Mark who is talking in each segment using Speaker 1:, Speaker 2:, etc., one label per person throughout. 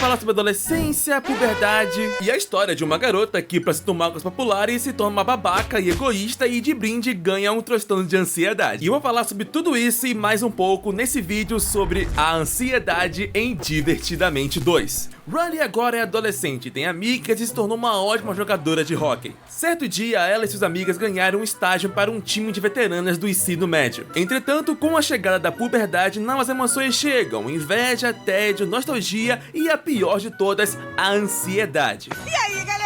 Speaker 1: falar sobre adolescência, puberdade e a história de uma garota que, pra se tomar com os populares, se torna uma babaca e egoísta e de brinde ganha um transtorno de ansiedade. E eu vou falar sobre tudo isso e mais um pouco nesse vídeo sobre a ansiedade em Divertidamente 2. Riley agora é adolescente, tem amigas e se tornou uma ótima jogadora de hóquei. Certo dia, ela e suas amigas ganharam um estágio para um time de veteranas do ensino médio. Entretanto, com a chegada da puberdade, novas emoções chegam: inveja, tédio, nostalgia e a pior de todas, a ansiedade.
Speaker 2: E aí, galera?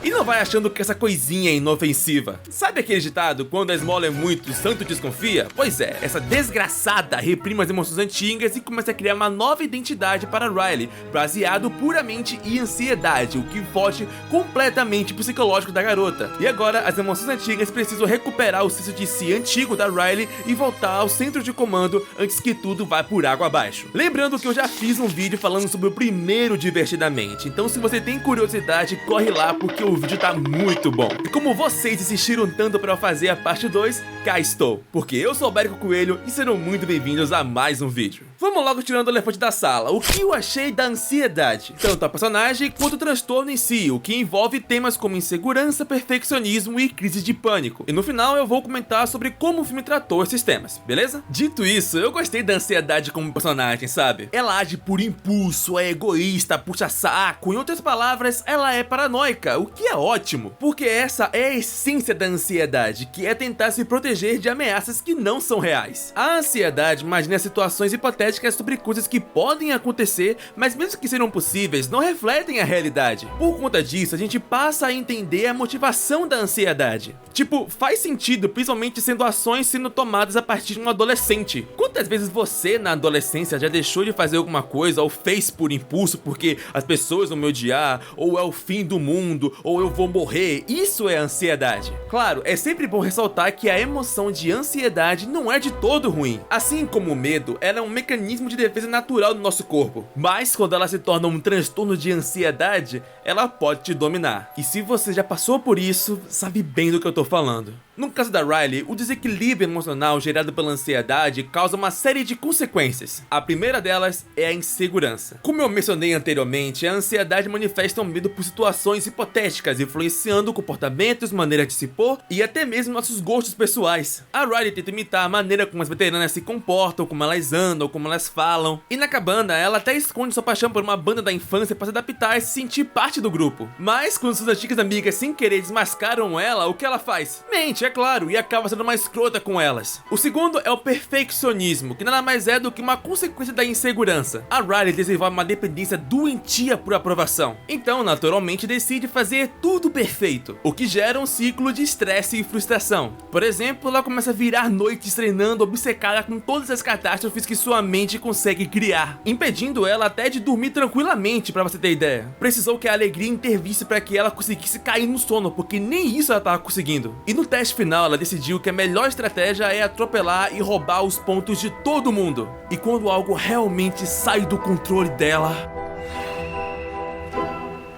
Speaker 1: E não vai achando que essa coisinha é inofensiva. Sabe aquele ditado, quando a esmola é muito, o santo desconfia? Pois é, essa desgraçada reprime as emoções antigas e começa a criar uma nova identidade para Riley, baseado puramente em ansiedade, o que foge completamente psicológico da garota. E agora, as emoções antigas precisam recuperar o senso de si antigo da Riley e voltar ao centro de comando antes que tudo vá por água abaixo. Lembrando que eu já fiz um vídeo falando sobre o primeiro Divertidamente, então se você tem curiosidade, corre lá porque o vídeo tá muito bom. E como vocês insistiram tanto para eu fazer a parte 2, cá estou. Porque eu sou o Bérico Coelho e serão muito bem-vindos a mais um vídeo. Vamos logo tirando o elefante da sala. O que eu achei da ansiedade? Tanto a personagem quanto o transtorno em si, o que envolve temas como insegurança, perfeccionismo e crise de pânico. E no final eu vou comentar sobre como o filme tratou esses temas, beleza? Dito isso, eu gostei da ansiedade como personagem, sabe? Ela age por impulso, é egoísta, puxa saco. Em outras palavras, ela é paranoica, o que é ótimo, porque essa é a essência da ansiedade, que é tentar se proteger de ameaças que não são reais. A ansiedade imagina situações hipotéticas sobre coisas que podem acontecer, mas mesmo que sejam possíveis, não refletem a realidade. Por conta disso, a gente passa a entender a motivação da ansiedade. Tipo, faz sentido, principalmente sendo ações sendo tomadas a partir de um adolescente. Quantas vezes você, na adolescência, já deixou de fazer alguma coisa ou fez por impulso porque as pessoas vão me odiar, ou é o fim do mundo, ou eu vou morrer? Isso é ansiedade. Claro, é sempre bom ressaltar que a emoção de ansiedade não é de todo ruim. Assim como o medo, ela é um mecanismo de defesa natural do nosso corpo. Mas quando ela se torna um transtorno de ansiedade, ela pode te dominar. E se você já passou por isso, sabe bem do que eu tô falando. No caso da Riley, o desequilíbrio emocional gerado pela ansiedade causa uma série de consequências. A primeira delas é a insegurança. Como eu mencionei anteriormente, a ansiedade manifesta um medo por situações hipotéticas, influenciando comportamentos, maneiras de se pôr e até mesmo nossos gostos pessoais. A Riley tenta imitar a maneira como as veteranas se comportam, como elas andam, como elas falam. E na cabana, ela até esconde sua paixão por uma banda da infância para se adaptar e se sentir parte do grupo. Mas quando suas antigas amigas sem querer desmascaram ela, o que ela faz? Mente, é claro, e acaba sendo uma escrota com elas. O segundo é o perfeccionismo, que nada mais é do que uma consequência da insegurança. A Riley desenvolve uma dependência doentia por aprovação, então naturalmente decide fazer tudo perfeito, o que gera um ciclo de estresse e frustração. Por exemplo, ela começa a virar noites treinando, obcecada com todas as catástrofes que sua mente consegue criar, impedindo ela até de dormir tranquilamente, pra você ter ideia. Precisou que a alegria intervisse para que ela conseguisse cair no sono, porque nem isso ela tava conseguindo. E no teste final, ela decidiu que a melhor estratégia é atropelar e roubar os pontos de todo mundo. E quando algo realmente sai do controle dela,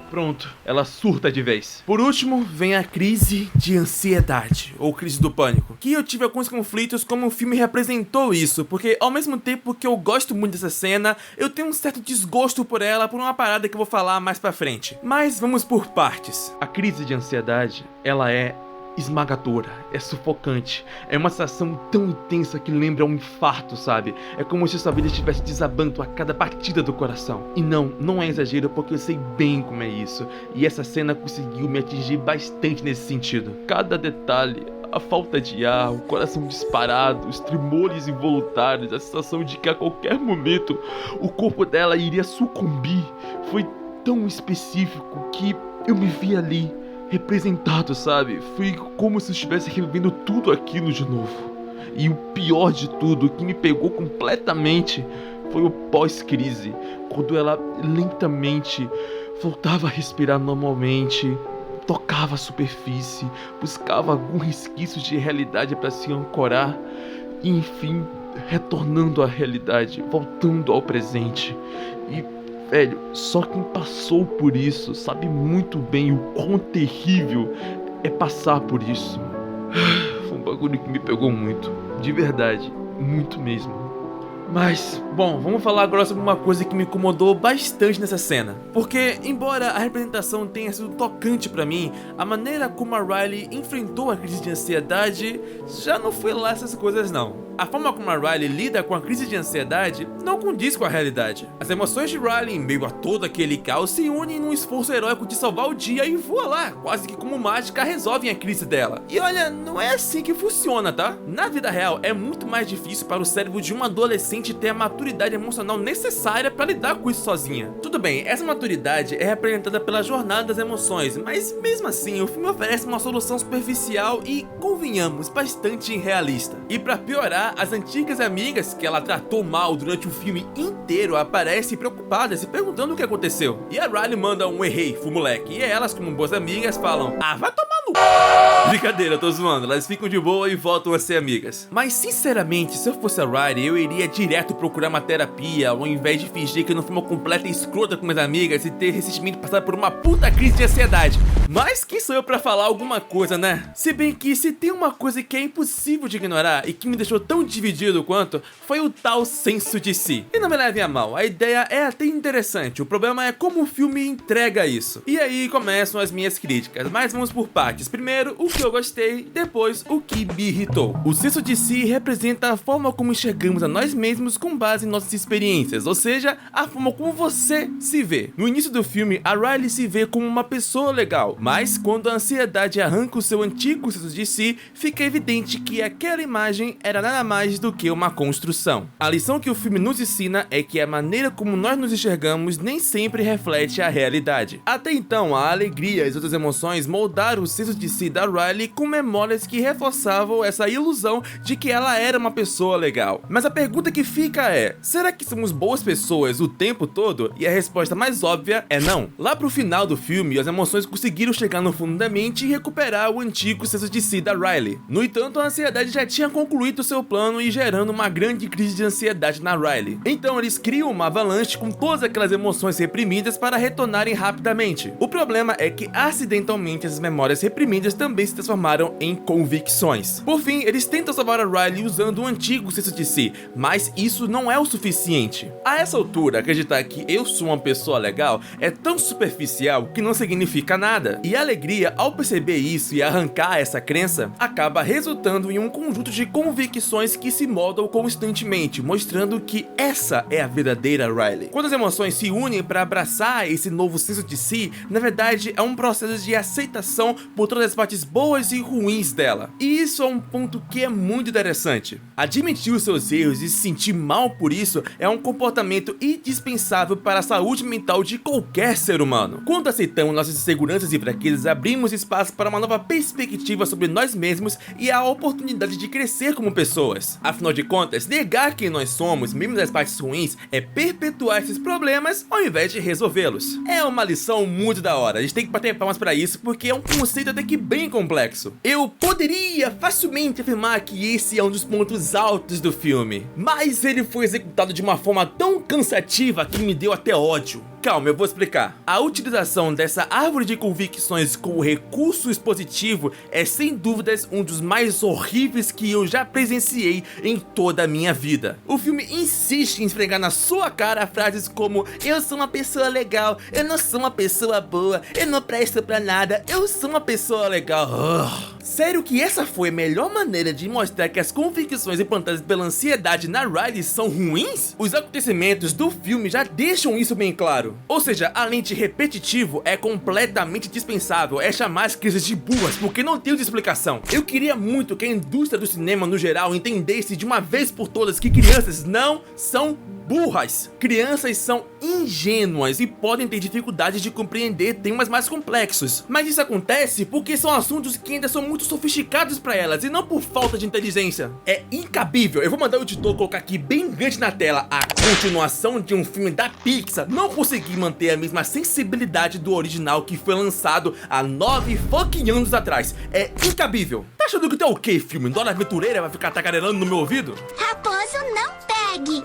Speaker 1: pronto, ela surta de vez. Por último, vem a crise de ansiedade, ou crise do pânico, que eu tive alguns conflitos como o filme representou isso, porque ao mesmo tempo que eu gosto muito dessa cena, eu tenho um certo desgosto por ela, por uma parada que eu vou falar mais pra frente. Mas vamos por partes. A crise de ansiedade, ela é esmagadora, é sufocante, é uma sensação tão intensa que lembra um infarto, sabe? É como se sua vida estivesse desabando a cada batida do coração. E não é exagero, porque eu sei bem como é isso, e essa cena conseguiu me atingir bastante nesse sentido. Cada detalhe, a falta de ar, o coração disparado, os tremores involuntários, a sensação de que a qualquer momento o corpo dela iria sucumbir, foi tão específico que eu me vi ali representado, sabe? Foi como se eu estivesse revivendo tudo aquilo de novo. E o pior de tudo, o que me pegou completamente, foi o pós-crise, quando ela lentamente voltava a respirar normalmente, tocava a superfície, buscava algum resquício de realidade para se ancorar e enfim, retornando à realidade, voltando ao presente. E velho, só quem passou por isso sabe muito bem o quão terrível é passar por isso. Foi um bagulho que me pegou muito, de verdade, muito mesmo. Mas, bom, vamos falar agora sobre uma coisa que me incomodou bastante nessa cena. Porque, embora a representação tenha sido tocante pra mim, a maneira como a Riley enfrentou a crise de ansiedade já não foi lá essas coisas não. A forma como a Riley lida com a crise de ansiedade não condiz com a realidade. As emoções de Riley, em meio a todo aquele caos, se unem num esforço heróico de salvar o dia e voa lá, quase que como mágica resolvem a crise dela. E olha, não é assim que funciona, tá? Na vida real, é muito mais difícil para o cérebro de uma adolescente ter a maturidade emocional necessária para lidar com isso sozinha. Tudo bem, essa maturidade é representada pela jornada das emoções, mas mesmo assim, o filme oferece uma solução superficial e, convenhamos, bastante irrealista. E pra piorar, as antigas amigas que ela tratou mal durante o filme inteiro aparecem preocupadas se perguntando o que aconteceu. E a Riley manda um errei, moleque, e elas, como boas amigas, falam: ah, vai tomar no... Brincadeira, tô zoando, elas ficam de boa e voltam a ser amigas. Mas sinceramente, se eu fosse a Riley, eu iria direto procurar uma terapia, ao invés de fingir que não fui uma completa escrota com minhas amigas e ter recentemente passado por uma puta crise de ansiedade. Mas quem sou eu pra falar alguma coisa, né? Se bem que se tem uma coisa que é impossível de ignorar e que me deixou tão dividido quanto, foi o tal senso de si. E não me levem a mal, a ideia é até interessante, o problema é como o filme entrega isso. E aí começam as minhas críticas, mas vamos por partes. Primeiro, o que eu gostei, depois o que me irritou. O senso de si representa a forma como enxergamos a nós mesmos com base em nossas experiências, ou seja, a forma como você se vê. No início do filme, a Riley se vê como uma pessoa legal, mas quando a ansiedade arranca o seu antigo senso de si, fica evidente que aquela imagem era nada mais do que uma construção. A lição que o filme nos ensina é que a maneira como nós nos enxergamos nem sempre reflete a realidade. Até então, a alegria e as outras emoções moldaram o senso de si da Riley com memórias que reforçavam essa ilusão de que ela era uma pessoa legal. Mas a pergunta que fica é: será que somos boas pessoas o tempo todo? E a resposta mais óbvia é não. Lá pro final do filme, as emoções conseguiram chegar no fundo da mente e recuperar o antigo senso de si da Riley. No entanto, a ansiedade já tinha concluído seu plano e gerando uma grande crise de ansiedade na Riley. Então eles criam uma avalanche com todas aquelas emoções reprimidas para retornarem rapidamente. O problema é que acidentalmente essas memórias reprimidas também se transformaram em convicções. Por fim, eles tentam salvar a Riley usando o antigo senso de si, mas isso não é o suficiente. A essa altura, acreditar que eu sou uma pessoa legal é tão superficial que não significa nada. E a alegria, ao perceber isso e arrancar essa crença, acaba resultando em um conjunto de convicções que se moldam constantemente, mostrando que essa é a verdadeira Riley. Quando as emoções se unem para abraçar esse novo senso de si, na verdade é um processo de aceitação por todas as partes boas e ruins dela. E isso é um ponto que é muito interessante. Admitir os seus erros e se sentir mal por isso é um comportamento indispensável para a saúde mental de qualquer ser humano. Quando aceitamos nossas inseguranças e fraquezas, abrimos espaço para uma nova perspectiva sobre nós mesmos e a oportunidade de crescer como pessoas. Afinal de contas, negar quem nós somos, mesmo das partes ruins, é perpetuar esses problemas ao invés de resolvê-los. É uma lição muito da hora, a gente tem que bater palmas pra isso porque é um conceito até que bem complexo. Eu poderia facilmente afirmar que esse é um dos pontos altos do filme, mas ele foi executado de uma forma tão cansativa que me deu até ódio. Calma, eu vou explicar. A utilização dessa árvore de convicções como recurso expositivo é sem dúvidas um dos mais horríveis que eu já presenciei em toda a minha vida. O filme insiste em esfregar na sua cara frases como: eu sou uma pessoa legal, eu não sou uma pessoa boa, eu não presto pra nada, eu sou uma pessoa legal. Sério que essa foi a melhor maneira de mostrar que as convicções implantadas pela ansiedade na Riley são ruins? Os acontecimentos do filme já deixam isso bem claro. Ou seja, além de repetitivo, é completamente dispensável chamar as crises de burras, porque não tem outra explicação. Eu queria muito que a indústria do cinema no geral entendesse de uma vez por todas que crianças não são burras. Crianças são ingênuas e podem ter dificuldades de compreender temas mais complexos. Mas isso acontece porque são assuntos que ainda são muito sofisticados para elas e não por falta de inteligência. É incabível. Eu vou mandar o editor colocar aqui bem grande na tela a continuação de um filme da Pixar não conseguir manter a mesma sensibilidade do original que foi lançado há 9 fucking anos atrás. É incabível. Tá achando que tá o quê, filme? Dora Aventureira vai ficar tagarelando no meu ouvido?
Speaker 2: Raposo, não pegue!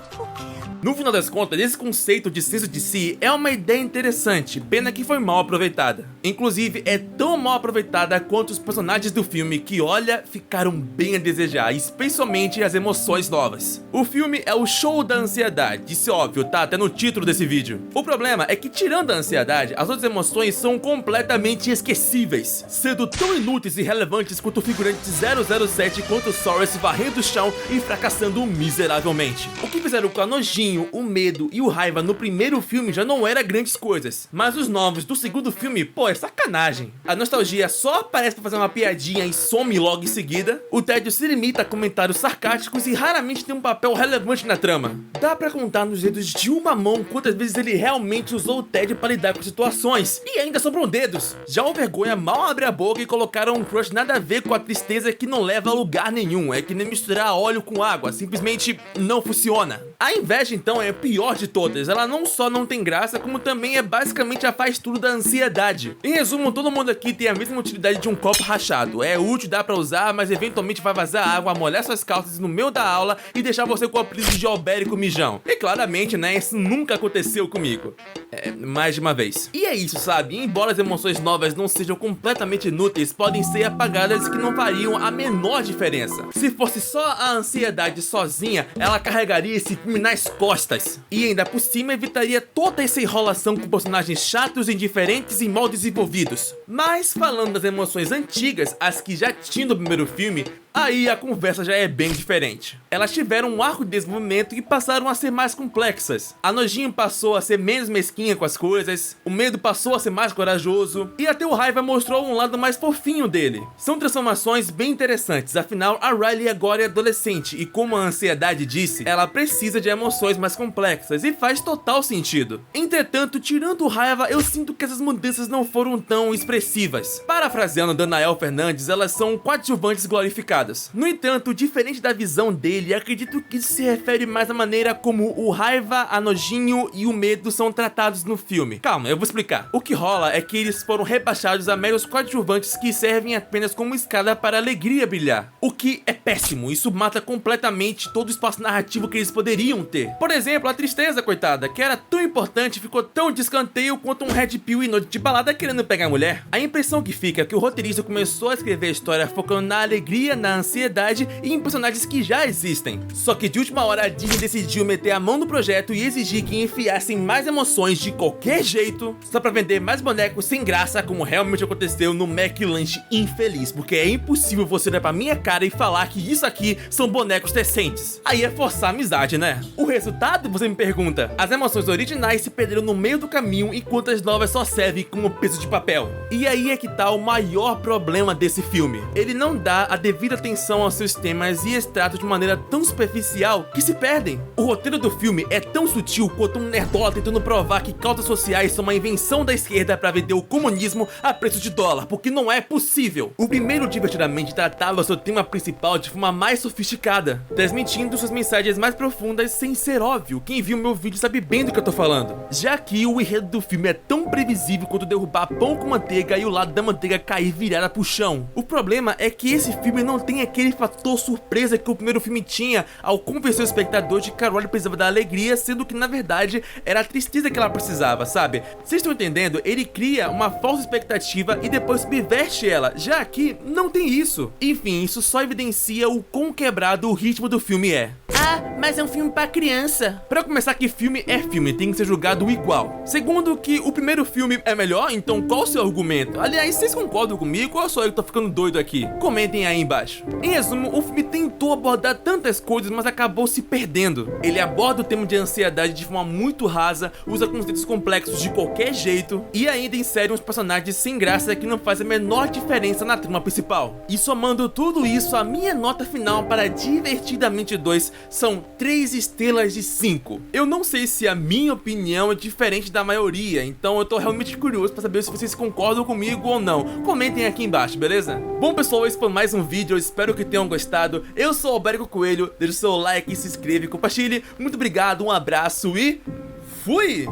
Speaker 1: No final das contas, esse conceito de senso de si é uma ideia interessante, pena que foi mal aproveitada. Inclusive, é tão mal aproveitada quanto os personagens do filme que, olha, ficaram bem a desejar, especialmente as emoções novas. O filme é o show da ansiedade, isso é óbvio, tá até no título desse vídeo. O problema é que, tirando a ansiedade, as outras emoções são completamente esquecíveis, sendo tão inúteis e relevantes quanto o figurante 007 contra o Soros varrendo o chão e fracassando miseravelmente. O que fizeram com a nojinho, o medo e o raiva no primeiro filme já não era grandes coisas, mas os novos do segundo filme, pô, é sacanagem. A nostalgia só aparece pra fazer uma piadinha e some logo em seguida, o tédio se limita a comentários sarcásticos e raramente tem um papel relevante na trama. Dá pra contar nos dedos de uma mão quantas vezes ele realmente usou o tédio para lidar com situações, e ainda sobram dedos. Já o Vergonha mal abre a boca e colocaram um crush nada a ver com a tristeza que não leva a lugar nenhum, é que nem misturar óleo com água, simplesmente não funciona. A inveja então é a pior de todas, ela não só não tem graça, como também é basicamente a faz tudo da ansiedade. Em resumo, todo mundo aqui tem a mesma utilidade de um copo rachado, é útil, dá pra usar, mas eventualmente vai vazar água, molhar suas calças no meio da aula e deixar você com o apelido de albérico mijão. E claramente, né, isso nunca aconteceu comigo. Mais de uma vez. E é isso, sabe? Embora as emoções novas não sejam completamente inúteis, podem ser apagadas que não fariam a menor diferença. Se fosse só a ansiedade sozinha, ela carregaria esse filme nas costas. E ainda por cima evitaria toda essa enrolação com personagens chatos, indiferentes e mal desenvolvidos. Mas falando das emoções antigas, as que já tinham no primeiro filme, aí a conversa já é bem diferente. Elas tiveram um arco de desenvolvimento e passaram a ser mais complexas. A nojinho passou a ser menos mesquinha com as coisas, o medo passou a ser mais corajoso, e até o raiva mostrou um lado mais fofinho dele. São transformações bem interessantes, afinal a Riley agora é adolescente e, como a ansiedade disse, ela precisa de emoções mais complexas e faz total sentido. Entretanto, tirando o raiva, eu sinto que essas mudanças não foram tão expressivas. Parafraseando Danael Fernandes, elas são coadjuvantes glorificadas. No entanto, diferente da visão dele, acredito que isso se refere mais à maneira como o raiva, a nojinho e o medo são tratados no filme. Calma, eu vou explicar. O que rola é que eles foram rebaixados a meros coadjuvantes que servem apenas como escada para a alegria brilhar. O que é péssimo, isso mata completamente todo o espaço narrativo que eles poderiam ter. Por exemplo, a tristeza, coitada, que era tão importante, ficou tão de escanteio quanto um red pill e noite de balada querendo pegar a mulher. A impressão que fica é que o roteirista começou a escrever a história focando na alegria, na ansiedade e em personagens que já existem. Só que de última hora a Disney decidiu meter a mão no projeto e exigir que enfiassem mais emoções de qualquer jeito, só pra vender mais bonecos sem graça, como realmente aconteceu no McLanche infeliz, porque é impossível você olhar pra minha cara e falar que isso aqui são bonecos decentes. Aí é forçar a amizade, né? O resultado, você me pergunta? As emoções originais se perderam no meio do caminho, enquanto as novas só servem como peso de papel. E aí é que tá o maior problema desse filme. Ele não dá a devida atenção aos seus temas e extratos de maneira tão superficial que se perdem. O roteiro do filme é tão sutil quanto um nerdola tentando provar que causas sociais são uma invenção da esquerda para vender o comunismo a preço de dólar, porque não é possível. O primeiro divertidamente tratava seu tema principal de forma mais sofisticada, transmitindo suas mensagens mais profundas sem ser óbvio. Quem viu meu vídeo sabe bem do que eu tô falando. Já que o enredo do filme é tão previsível quanto derrubar pão com manteiga e o lado da manteiga cair virada pro chão. O problema é que esse filme não tem aquele fator surpresa que o primeiro filme tinha ao convencer o espectador de que a Riley precisava da alegria, sendo que na verdade era a tristeza que ela precisava, sabe? Vocês estão entendendo? Ele cria uma falsa expectativa e depois subverte ela. Já aqui não tem isso. Enfim, isso só evidencia o quão quebrado o ritmo do filme é. Ah, mas é um filme pra criança. Pra começar, que filme é filme, tem que ser julgado igual. Segundo, que o primeiro filme é melhor, então qual o seu argumento? Aliás, vocês concordam comigo ou só eu que tô ficando doido aqui? Comentem aí embaixo. Em resumo, o filme tentou abordar tantas coisas, mas acabou se perdendo. Ele aborda o tema de ansiedade de forma muito rasa, usa conceitos complexos de qualquer jeito e ainda insere uns personagens sem graça que não faz a menor diferença na trama principal. E somando tudo isso, a minha nota final para Divertidamente 2 são 3 estrelas de 5. Eu não sei se a minha opinião é diferente da maioria, então eu tô realmente curioso para saber se vocês concordam comigo ou não. Comentem aqui embaixo, beleza? Bom pessoal, esse foi mais um vídeo, eu espero que tenham gostado. Eu sou o Albérico Coelho, deixe seu like, se inscreva e compartilhe. Muito obrigado, um abraço e fui!